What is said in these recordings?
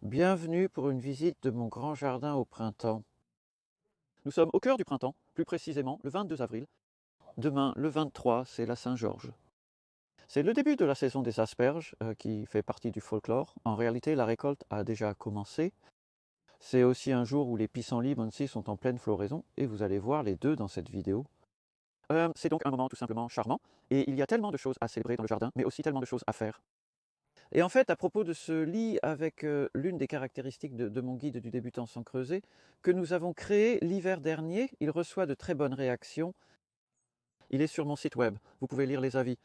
Bienvenue pour une visite de mon grand jardin au printemps. Nous sommes au cœur du printemps, plus précisément le 22 avril. Demain, le 23, c'est la Saint-Georges. C'est le début de la saison des asperges qui fait partie du folklore. En réalité, la récolte a déjà commencé. C'est aussi un jour où les pissenlits aussi sont en pleine floraison et vous allez voir les deux dans cette vidéo. C'est donc un moment tout simplement charmant et il y a tellement de choses à célébrer dans le jardin, mais aussi tellement de choses à faire. Et en fait, à propos de ce lit avec l'une des caractéristiques de mon guide du débutant sans creuser, que nous avons créé l'hiver dernier, il reçoit de très bonnes réactions. Il est sur mon site web, vous pouvez lire les avis.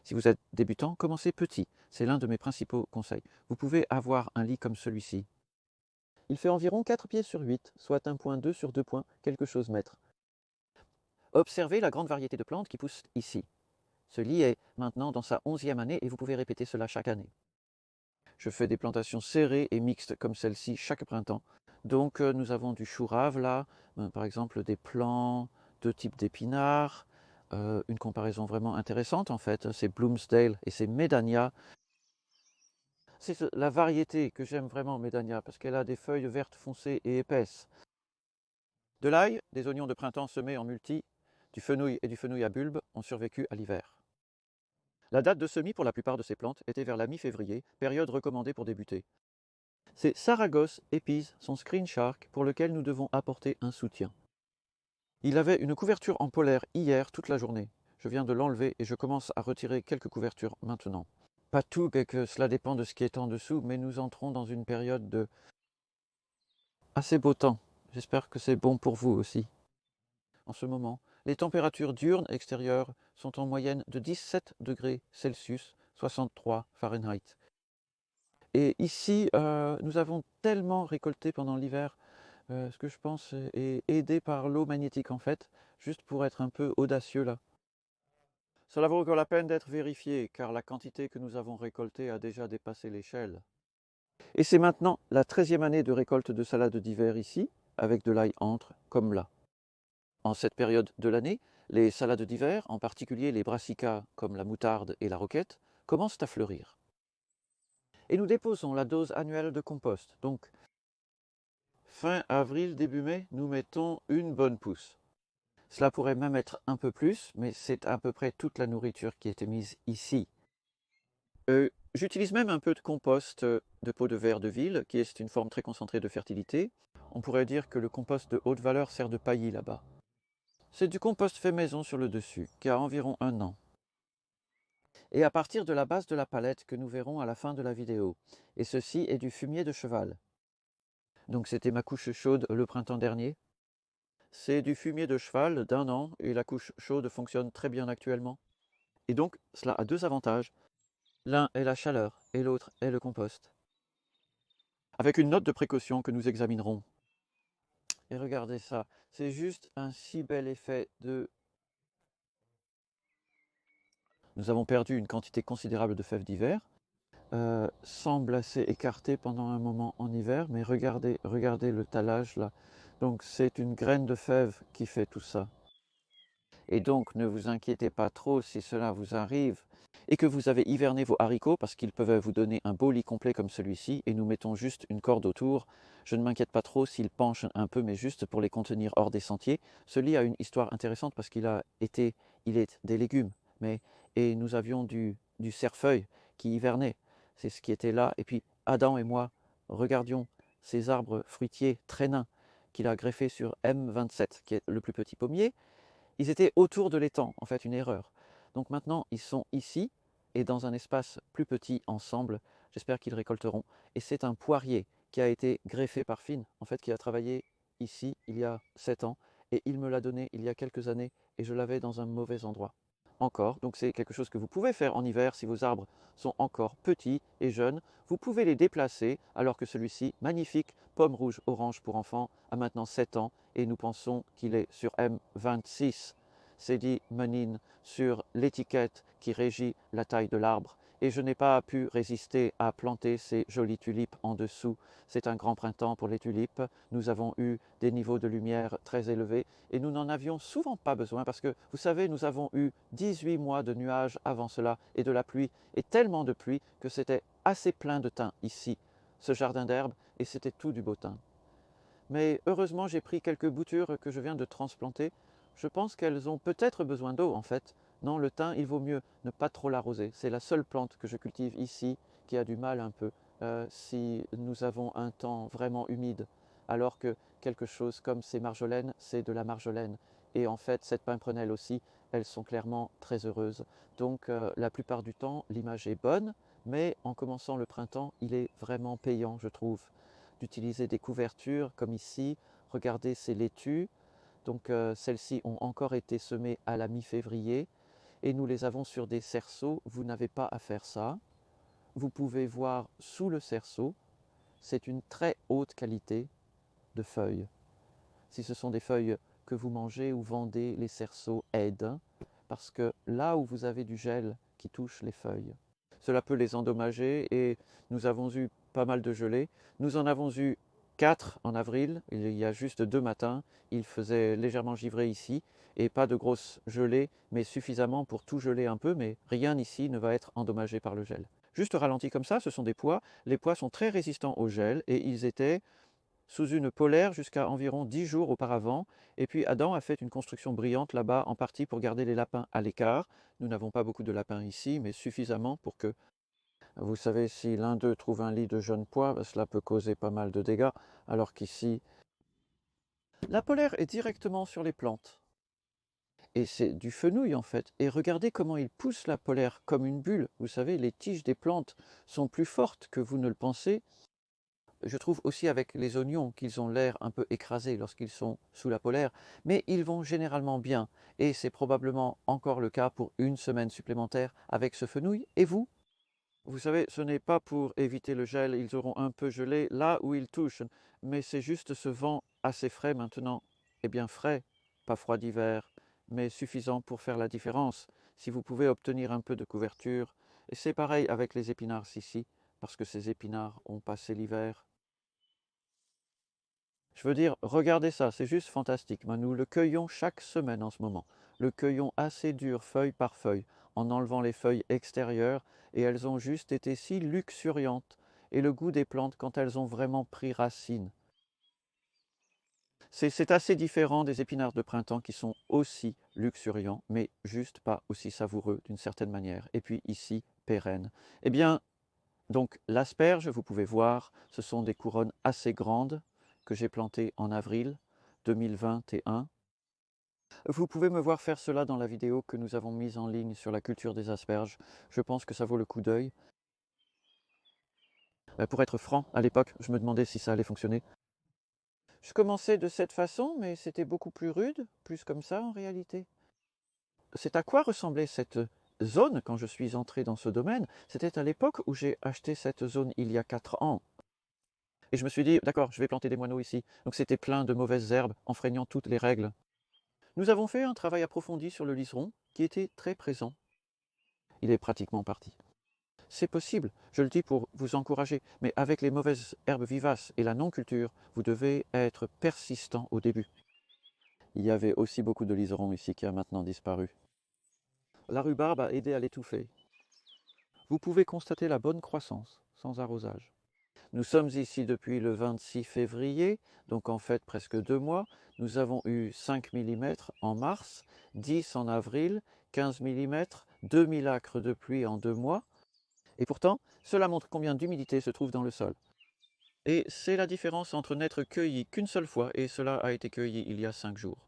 Si vous êtes débutant, commencez petit, c'est l'un de mes principaux conseils. Vous pouvez avoir un lit comme celui-ci. Il fait environ 4 pieds sur 8, soit 1,2 sur 2 points, quelque chose mètre. Observez la grande variété de plantes qui poussent ici. Ce lit est maintenant dans sa 11e année et vous pouvez répéter cela chaque année. Je fais des plantations serrées et mixtes comme celle-ci chaque printemps. Donc nous avons du chou rave là, par exemple des plants de type d'épinards. Une comparaison vraiment intéressante en fait, c'est Bloomsdale et c'est Médania. C'est la variété que j'aime vraiment, Médania, parce qu'elle a des feuilles vertes foncées et épaisses. De l'ail, des oignons de printemps semés en multi, du fenouil et du fenouil à bulbe ont survécu à l'hiver. La date de semis pour la plupart de ces plantes était vers la mi-février, période recommandée pour débuter. C'est Saragosse épice son Screen Shark pour lequel nous devons apporter un soutien. Il avait une couverture en polaire hier toute la journée. Je viens de l'enlever et je commence à retirer quelques couvertures maintenant. Pas tout, que cela dépend de ce qui est en dessous, mais nous entrons dans une période de assez beau temps. J'espère que c'est bon pour vous aussi. En ce moment, les températures diurnes extérieures sont en moyenne de 17 degrés Celsius, 63 Fahrenheit. Et ici, nous avons tellement récolté pendant l'hiver, ce que je pense est aidé par l'eau magnétique en fait, juste pour être un peu audacieux là. Cela vaut encore la peine d'être vérifié, car la quantité que nous avons récoltée a déjà dépassé l'échelle. Et c'est maintenant la 13e année de récolte de salade d'hiver ici, avec de l'ail entre, comme là. En cette période de l'année, les salades d'hiver, en particulier les brassicas comme la moutarde et la roquette, commencent à fleurir. Et nous déposons la dose annuelle de compost, donc fin avril, début mai, nous mettons une bonne pousse. Cela pourrait même être un peu plus, mais c'est à peu près toute la nourriture qui est mise ici. J'utilise même un peu de compost de pot de verre de ville, qui est une forme très concentrée de fertilité. On pourrait dire que le compost de haute valeur sert de paillis là-bas. C'est du compost fait maison sur le dessus, qui a environ 1 an. Et à partir de la base de la palette que nous verrons à la fin de la vidéo. Et ceci est du fumier de cheval. Donc c'était ma couche chaude le printemps dernier. C'est du fumier de cheval d'1 an et la couche chaude fonctionne très bien actuellement. Et donc cela a 2 avantages. L'un est la chaleur et l'autre est le compost. Avec une note de précaution que nous examinerons. Et regardez ça, c'est juste un si bel effet de... Nous avons perdu une quantité considérable de fèves d'hiver. Semble assez écarté pendant un moment en hiver, mais regardez le talage là. Donc c'est une graine de fève qui fait tout ça. Et donc ne vous inquiétez pas trop si cela vous arrive et que vous avez hiverné vos haricots parce qu'ils peuvent vous donner un beau lit complet comme celui-ci et nous mettons juste une corde autour. Je ne m'inquiète pas trop s'ils penchent un peu, mais juste pour les contenir hors des sentiers. Ce lit a une histoire intéressante parce il est des légumes, et nous avions du cerfeuil qui hivernait. C'est ce qui était là. Et puis Adam et moi regardions ces arbres fruitiers très nains qu'il a greffés sur M27, qui est le plus petit pommier. Ils étaient autour de l'étang, en fait, une erreur. Donc maintenant, ils sont ici et dans un espace plus petit ensemble. J'espère qu'ils récolteront. Et c'est un poirier qui a été greffé par Finn, en fait, qui a travaillé ici il y a 7 ans. Et il me l'a donné il y a quelques années et je l'avais dans un mauvais endroit. Encore, donc c'est quelque chose que vous pouvez faire en hiver si vos arbres sont encore petits et jeunes. Vous pouvez les déplacer alors que celui-ci, magnifique, pomme rouge orange pour enfants, a maintenant 7 ans et nous pensons qu'il est sur M26. C'est dit Menin sur l'étiquette qui régit la taille de l'arbre. Et je n'ai pas pu résister à planter ces jolies tulipes en dessous. C'est un grand printemps pour les tulipes. Nous avons eu des niveaux de lumière très élevés et nous n'en avions souvent pas besoin parce que, vous savez, nous avons eu 18 mois de nuages avant cela et de la pluie et tellement de pluie que c'était assez plein de thym ici, ce jardin d'herbes, et c'était tout du beau thym. Mais heureusement, j'ai pris quelques boutures que je viens de transplanter. Je pense qu'elles ont peut-être besoin d'eau en fait. Non, le thym, il vaut mieux ne pas trop l'arroser. C'est la seule plante que je cultive ici qui a du mal un peu si nous avons un temps vraiment humide. Alors que quelque chose comme ces marjolaines, c'est de la marjolaine. Et en fait, cette pimprenelle aussi, elles sont clairement très heureuses. Donc la plupart du temps, l'image est bonne, mais en commençant le printemps, il est vraiment payant, je trouve, d'utiliser des couvertures comme ici. Regardez ces laitues. Donc celles-ci ont encore été semées à la mi-février et nous les avons sur des cerceaux. Vous n'avez pas à faire ça. Vous pouvez voir sous le cerceau, c'est une très haute qualité de feuilles. Si ce sont des feuilles que vous mangez ou vendez, les cerceaux aident parce que là où vous avez du gel qui touche les feuilles, cela peut les endommager et nous avons eu pas mal de gelées. Nous en avons eu 4 en avril, il y a juste 2 matins. Il faisait légèrement givré ici et pas de grosses gelées, mais suffisamment pour tout geler un peu, mais rien ici ne va être endommagé par le gel. Juste ralenti comme ça, ce sont des pois. Les pois sont très résistants au gel et ils étaient sous une polaire jusqu'à environ 10 jours auparavant. Et puis Adam a fait une construction brillante là-bas, en partie pour garder les lapins à l'écart. Nous n'avons pas beaucoup de lapins ici, mais suffisamment pour que, vous savez, si l'un d'eux trouve un lit de jeunes pois, cela peut causer pas mal de dégâts, alors qu'ici, la polaire est directement sur les plantes. Et c'est du fenouil en fait. Et regardez comment il pousse la polaire comme une bulle. Vous savez, les tiges des plantes sont plus fortes que vous ne le pensez. Je trouve aussi avec les oignons qu'ils ont l'air un peu écrasés lorsqu'ils sont sous la polaire, mais ils vont généralement bien. Et c'est probablement encore le cas pour une semaine supplémentaire avec ce fenouil. Et vous? Vous savez, ce n'est pas pour éviter le gel, ils auront un peu gelé là où ils touchent, mais c'est juste ce vent assez frais maintenant. Eh bien frais, pas froid d'hiver, mais suffisant pour faire la différence. Si vous pouvez obtenir un peu de couverture, et c'est pareil avec les épinards ici, parce que ces épinards ont passé l'hiver. Je veux dire, regardez ça, c'est juste fantastique. Nous le cueillons chaque semaine en ce moment. Le cueillons assez dur, feuille par feuille, en enlevant les feuilles extérieures, et elles ont juste été si luxuriantes. Et le goût des plantes quand elles ont vraiment pris racine. C'est assez différent des épinards de printemps qui sont aussi luxuriants, mais juste pas aussi savoureux d'une certaine manière. Et puis ici, pérennes. Eh bien, donc l'asperge, vous pouvez voir, ce sont des couronnes assez grandes que j'ai plantées en avril 2021. Vous pouvez me voir faire cela dans la vidéo que nous avons mise en ligne sur la culture des asperges. Je pense que ça vaut le coup d'œil. Pour être franc, à l'époque, je me demandais si ça allait fonctionner. Je commençais de cette façon, mais c'était beaucoup plus rude, plus comme ça en réalité. C'est à quoi ressemblait cette zone quand je suis entré dans ce domaine? C'était à l'époque où j'ai acheté cette zone il y a 4 ans. Et je me suis dit, d'accord, je vais planter des moineaux ici. Donc c'était plein de mauvaises herbes, enfreignant toutes les règles. Nous avons fait un travail approfondi sur le liseron, qui était très présent. Il est pratiquement parti. C'est possible, je le dis pour vous encourager, mais avec les mauvaises herbes vivaces et la non-culture, vous devez être persistant au début. Il y avait aussi beaucoup de liseron ici qui a maintenant disparu. La rhubarbe a aidé à l'étouffer. Vous pouvez constater la bonne croissance, sans arrosage. Nous sommes ici depuis le 26 février, donc en fait presque 2 mois. Nous avons eu 5 mm en mars, 10 en avril, 15 mm, 2 millimètres de pluie en 2 mois. Et pourtant, cela montre combien d'humidité se trouve dans le sol. Et c'est la différence entre n'être cueilli qu'une seule fois et cela a été cueilli il y a 5 jours.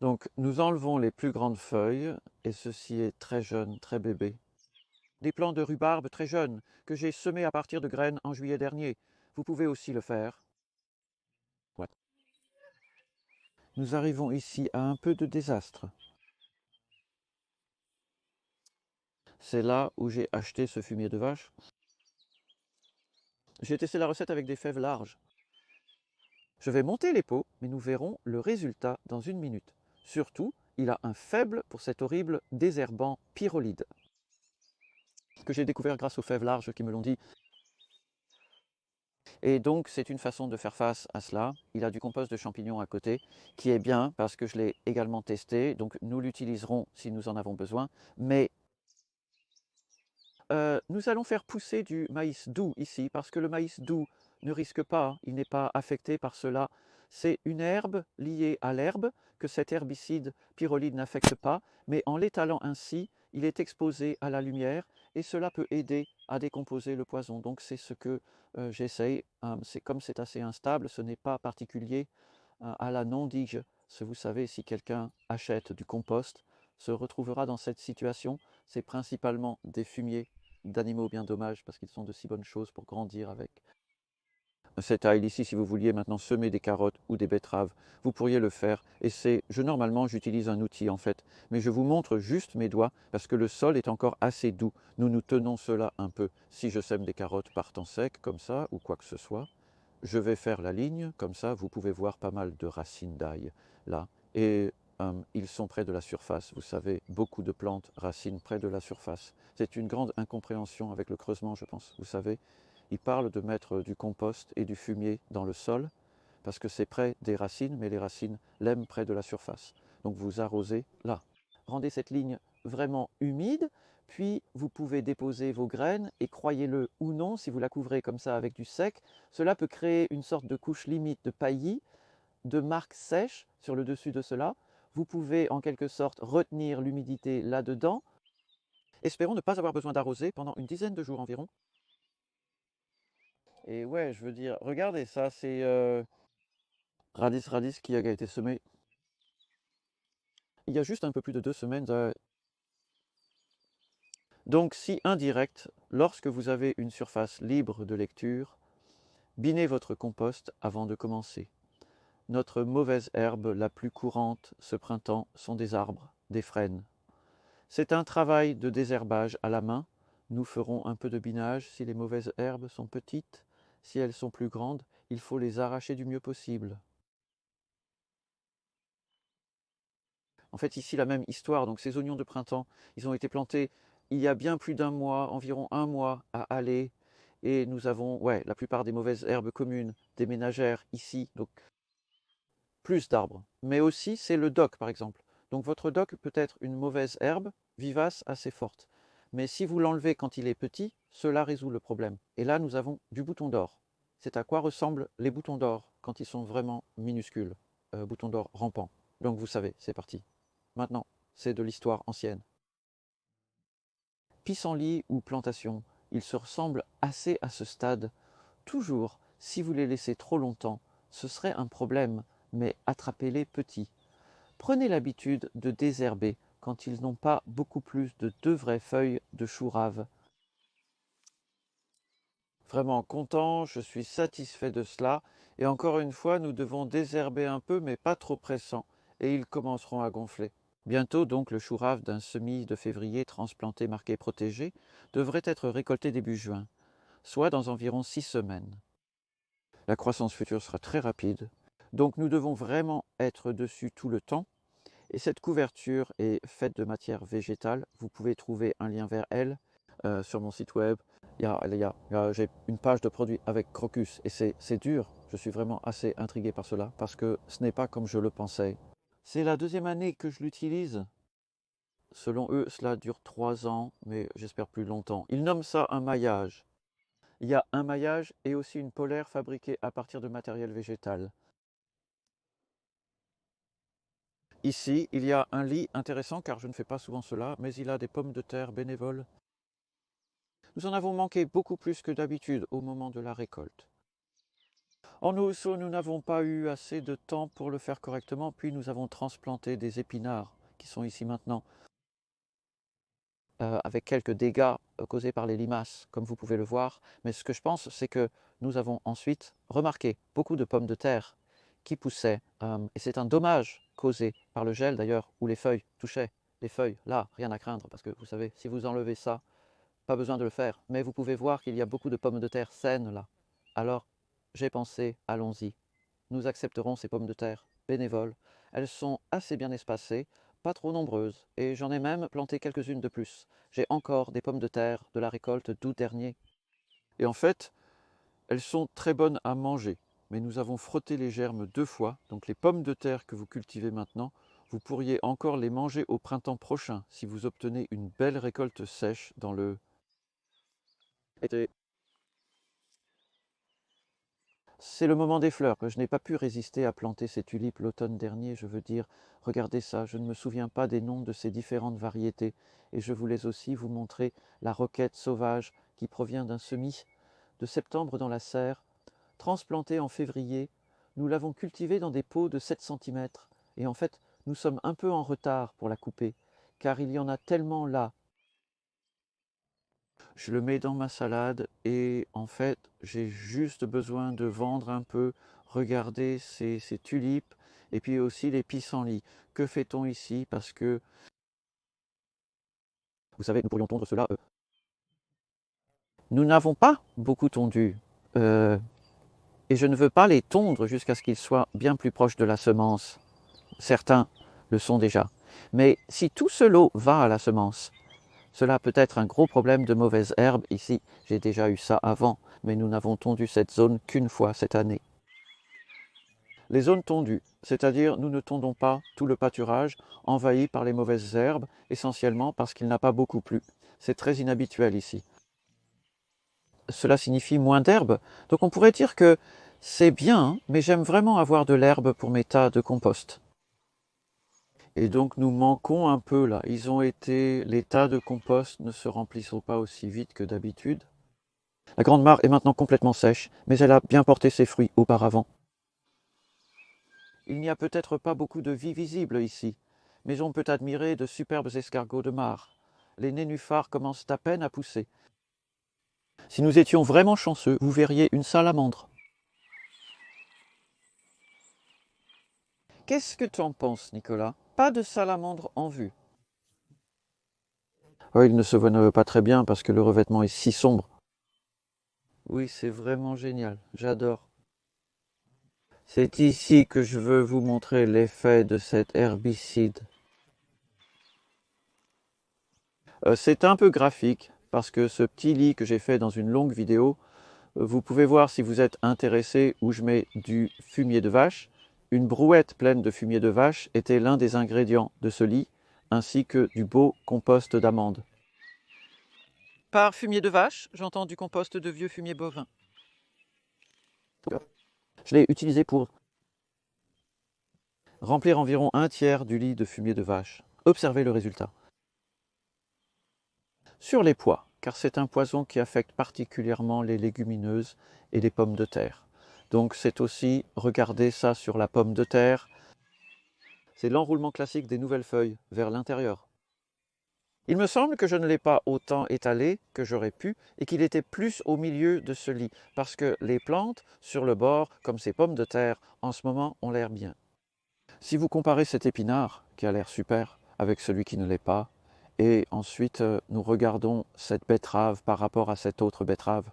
Donc nous enlevons les plus grandes feuilles et ceci est très jeune, très bébé. Des plants de rhubarbe très jeunes que j'ai semés à partir de graines en juillet dernier. Vous pouvez aussi le faire. Ouais. Nous arrivons ici à un peu de désastre. C'est là où j'ai acheté ce fumier de vache. J'ai testé la recette avec des fèves larges. Je vais monter les pots, mais nous verrons le résultat dans une minute. Surtout, il a un faible pour cet horrible désherbant pyrrolide, que j'ai découvert grâce aux fèves larges qui me l'ont dit. Et donc, c'est une façon de faire face à cela. Il a du compost de champignons à côté, qui est bien parce que je l'ai également testé. Donc, nous l'utiliserons si nous en avons besoin. Mais Nous allons faire pousser du maïs doux ici, parce que le maïs doux ne risque pas, il n'est pas affecté par cela. C'est une herbe liée à l'herbe que cet herbicide pyrrolide n'affecte pas, mais en l'étalant ainsi, il est exposé à la lumière et cela peut aider à décomposer le poison. Donc c'est ce que j'essaye. Comme c'est assez instable, ce n'est pas particulier à la non-dige. Vous savez, si quelqu'un achète du compost, se retrouvera dans cette situation, c'est principalement des fumiers d'animaux bien dommages parce qu'ils sont de si bonnes choses pour grandir avec. Cette aile ici, si vous vouliez maintenant semer des carottes ou des betteraves, vous pourriez le faire. Et normalement, j'utilise un outil en fait, mais je vous montre juste mes doigts parce que le sol est encore assez doux. Nous tenons cela un peu. Si je sème des carottes par temps sec, comme ça, ou quoi que ce soit, je vais faire la ligne, comme ça, vous pouvez voir pas mal de racines d'ail là. Et ils sont près de la surface. Vous savez, beaucoup de plantes racines près de la surface. C'est une grande incompréhension avec le creusement, je pense. Vous savez, ils parlent de mettre du compost et du fumier dans le sol parce que c'est près des racines, mais les racines l'aiment près de la surface. Donc vous arrosez là. Rendez cette ligne vraiment humide, puis vous pouvez déposer vos graines et croyez-le ou non, si vous la couvrez comme ça avec du sec, cela peut créer une sorte de couche limite de paillis, de marques sèches sur le dessus de cela. Vous pouvez en quelque sorte retenir l'humidité là-dedans. Espérons ne pas avoir besoin d'arroser pendant une dizaine de jours environ. Et ouais, je veux dire, regardez ça, c'est radis qui a été semé il y a juste un peu plus de 2 semaines. Donc si indirect, lorsque vous avez une surface libre de lecture, binez votre compost avant de commencer. Notre mauvaise herbe la plus courante ce printemps sont des arbres, des frênes. C'est un travail de désherbage à la main. Nous ferons un peu de binage si les mauvaises herbes sont petites. Si elles sont plus grandes, il faut les arracher du mieux possible. En fait, ici, la même histoire. Donc, ces oignons de printemps, ils ont été plantés il y a bien plus d'un mois, environ un mois à Alais. Et nous avons, ouais, la plupart des mauvaises herbes communes, des ménagères ici. Donc, plus d'arbres. Mais aussi, c'est le doc, par exemple. Donc, votre doc peut être une mauvaise herbe, vivace, assez forte. Mais si vous l'enlevez quand il est petit, cela résout le problème. Et là, nous avons du bouton d'or. C'est à quoi ressemblent les boutons d'or quand ils sont vraiment minuscules. Boutons d'or rampants. Donc, vous savez, c'est parti. Maintenant, c'est de l'histoire ancienne. Pissenlit ou plantation, ils se ressemblent assez à ce stade. Toujours, si vous les laissez trop longtemps, ce serait un problème, mais attrapez-les petits. Prenez l'habitude de désherber quand ils n'ont pas beaucoup plus de 2 vraies feuilles de chou rave. Vraiment content, je suis satisfait de cela. Et encore une fois, nous devons désherber un peu, mais pas trop pressant, et ils commenceront à gonfler. Bientôt donc le chou rave d'un semis de février transplanté marqué protégé devrait être récolté début juin, soit dans environ 6 semaines. La croissance future sera très rapide, donc nous devons vraiment être dessus tout le temps. Et cette couverture est faite de matière végétale. Vous pouvez trouver un lien vers elle sur mon site web. J'ai une page de produits avec Crocus et c'est dur. Je suis vraiment assez intrigué par cela parce que ce n'est pas comme je le pensais. C'est la 2e année que je l'utilise. Selon eux, cela dure 3 ans, mais j'espère plus longtemps. Ils nomment ça un maillage. Il y a un maillage et aussi une polaire fabriquée à partir de matériel végétal. Ici, il y a un lit intéressant car je ne fais pas souvent cela, mais il a des pommes de terre bénévoles. Nous en avons manqué beaucoup plus que d'habitude au moment de la récolte. En outre, nous n'avons pas eu assez de temps pour le faire correctement, puis nous avons transplanté des épinards qui sont ici maintenant, avec quelques dégâts causés par les limaces, comme vous pouvez le voir. Mais ce que je pense, c'est que nous avons ensuite remarqué beaucoup de pommes de terre qui poussaient, et c'est un dommage causé par le gel d'ailleurs, où les feuilles touchaient. Les feuilles, là, rien à craindre, parce que vous savez, si vous enlevez ça, pas besoin de le faire. Mais vous pouvez voir qu'il y a beaucoup de pommes de terre saines là. Alors, j'ai pensé, allons-y. Nous accepterons ces pommes de terre bénévoles. Elles sont assez bien espacées, pas trop nombreuses, et j'en ai même planté quelques-unes de plus. J'ai encore des pommes de terre de la récolte d'août dernier. Et en fait, elles sont très bonnes à manger, mais nous avons frotté les germes 2 fois, donc les pommes de terre que vous cultivez maintenant, vous pourriez encore les manger au printemps prochain si vous obtenez une belle récolte sèche dans le C'est le moment des fleurs. Je n'ai pas pu résister à planter ces tulipes l'automne dernier. Je veux dire, regardez ça, je ne me souviens pas des noms de ces différentes variétés. Et je voulais aussi vous montrer la roquette sauvage qui provient d'un semis de septembre dans la serre, transplantée en février. Nous l'avons cultivée dans des pots de 7 cm. Et en fait, nous sommes un peu en retard pour la couper, car il y en a tellement là. Je le mets dans ma salade et en fait, j'ai juste besoin de vendre un peu. Regardez ces tulipes et puis aussi les pissenlits. Que fait-on ici? Parce que, vous savez, nous pourrions tondre cela. Nous n'avons pas beaucoup tondu. Et je ne veux pas les tondre jusqu'à ce qu'ils soient bien plus proches de la semence. Certains le sont déjà. Mais si tout ce lot va à la semence, cela peut être un gros problème de mauvaises herbes ici. J'ai déjà eu ça avant, mais nous n'avons tondu cette zone qu'une fois cette année. Les zones tondues, c'est-à-dire nous ne tondons pas tout le pâturage envahi par les mauvaises herbes, essentiellement parce qu'il n'a pas beaucoup plu. C'est très inhabituel ici. Cela signifie moins d'herbe, donc on pourrait dire que c'est bien, mais j'aime vraiment avoir de l'herbe pour mes tas de compost. Et donc nous manquons un peu là. Les tas de compost ne se remplissent pas aussi vite que d'habitude. La grande mare est maintenant complètement sèche, mais elle a bien porté ses fruits auparavant. Il n'y a peut-être pas beaucoup de vie visible ici, mais on peut admirer de superbes escargots de mare. Les nénuphars commencent à peine à pousser. Si nous étions vraiment chanceux, vous verriez une salamandre. Qu'est-ce que tu en penses, Nicolas? Pas de salamandre en vue. Oh, il ne se voit pas très bien parce que le revêtement est si sombre. Oui, c'est vraiment génial, j'adore. C'est ici que je veux vous montrer l'effet de cet herbicide. C'est un peu graphique parce que ce petit lit que j'ai fait dans une longue vidéo, vous pouvez voir si vous êtes intéressé où je mets du fumier de vache. Une brouette pleine de fumier de vache était l'un des ingrédients de ce lit, ainsi que du beau compost d'amandes. Par fumier de vache, j'entends du compost de vieux fumier bovin. Je l'ai utilisé pour remplir environ un tiers du lit de fumier de vache. Observez le résultat. Sur les pois, car c'est un poison qui affecte particulièrement les légumineuses et les pommes de terre. Donc c'est aussi, regardez ça sur la pomme de terre, c'est l'enroulement classique des nouvelles feuilles vers l'intérieur. Il me semble que je ne l'ai pas autant étalé que j'aurais pu et qu'il était plus au milieu de ce lit, parce que les plantes sur le bord, comme ces pommes de terre, en ce moment ont l'air bien. Si vous comparez cet épinard, qui a l'air super, avec celui qui ne l'est pas, et ensuite nous regardons cette betterave par rapport à cette autre betterave.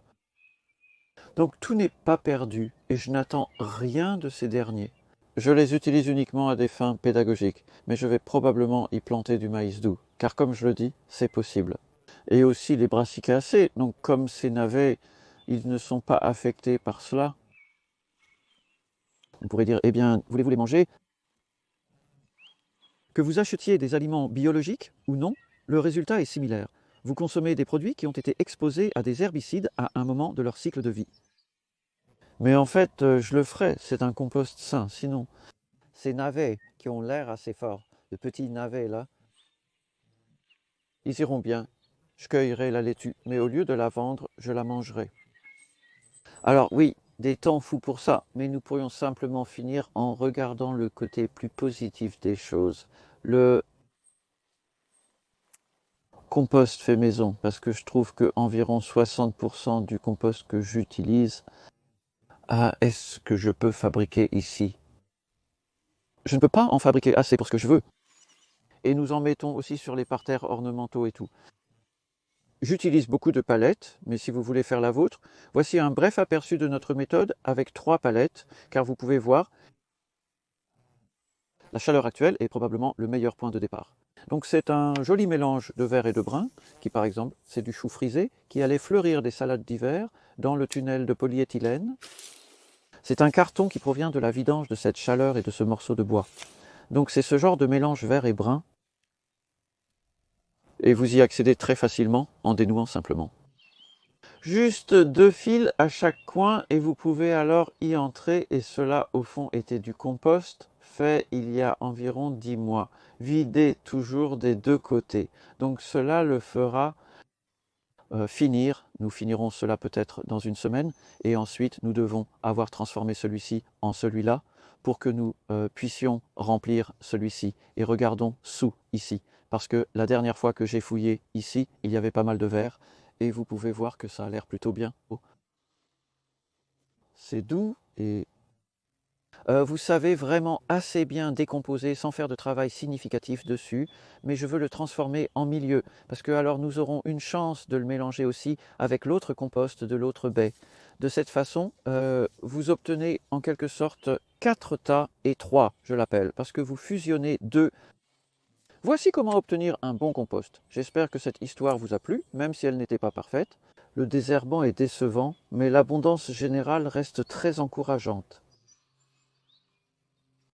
Donc tout n'est pas perdu, et je n'attends rien de ces derniers. Je les utilise uniquement à des fins pédagogiques, mais je vais probablement y planter du maïs doux, car comme je le dis, c'est possible. Et aussi les brassicacées, donc comme ces navets, ils ne sont pas affectés par cela. On pourrait dire, eh bien, voulez-vous les manger? Que vous achetiez des aliments biologiques ou non, le résultat est similaire. Vous consommez des produits qui ont été exposés à des herbicides à un moment de leur cycle de vie. Mais en fait, je le ferai, c'est un compost sain, sinon. Ces navets qui ont l'air assez forts, de petits navets là, ils iront bien. Je cueillerai la laitue, mais au lieu de la vendre, je la mangerai. Alors oui, des temps fous pour ça, mais nous pourrions simplement finir en regardant le côté plus positif des choses. Le compost fait maison, parce que je trouve que environ 60% du compost que j'utilise est ce que je peux fabriquer ici. Je ne peux pas en fabriquer assez pour ce que je veux. Et nous en mettons aussi sur les parterres ornementaux et tout. J'utilise beaucoup de palettes, mais si vous voulez faire la vôtre, voici un bref aperçu de notre méthode avec 3 palettes, car vous pouvez voir, la chaleur actuelle est probablement le meilleur point de départ. Donc c'est un joli mélange de vert et de brun, qui par exemple, c'est du chou frisé, qui allait fleurir des salades d'hiver dans le tunnel de polyéthylène. C'est un carton qui provient de la vidange de cette chaleur et de ce morceau de bois. Donc c'est ce genre de mélange vert et brun, et vous y accédez très facilement en dénouant simplement. juste 2 fils à chaque coin et vous pouvez alors y entrer. Et cela au fond était du compost fait il y a environ 10 mois, vidé toujours des 2 côtés. Donc cela le fera finir, nous finirons cela peut-être dans une semaine, et ensuite nous devons avoir transformé celui-ci en celui-là pour que nous puissions remplir celui-ci. Et regardons sous ici, parce que la dernière fois que j'ai fouillé ici, il y avait pas mal de verre, et vous pouvez voir que ça a l'air plutôt bien. Oh. C'est doux et vous savez vraiment assez bien décomposer sans faire de travail significatif dessus, mais je veux le transformer en milieu, parce que alors nous aurons une chance de le mélanger aussi avec l'autre compost de l'autre baie. De cette façon, vous obtenez en quelque sorte 4 tas et 3, je l'appelle, parce que vous fusionnez 2. Voici comment obtenir un bon compost. J'espère que cette histoire vous a plu, même si elle n'était pas parfaite. Le désherbant est décevant, mais l'abondance générale reste très encourageante.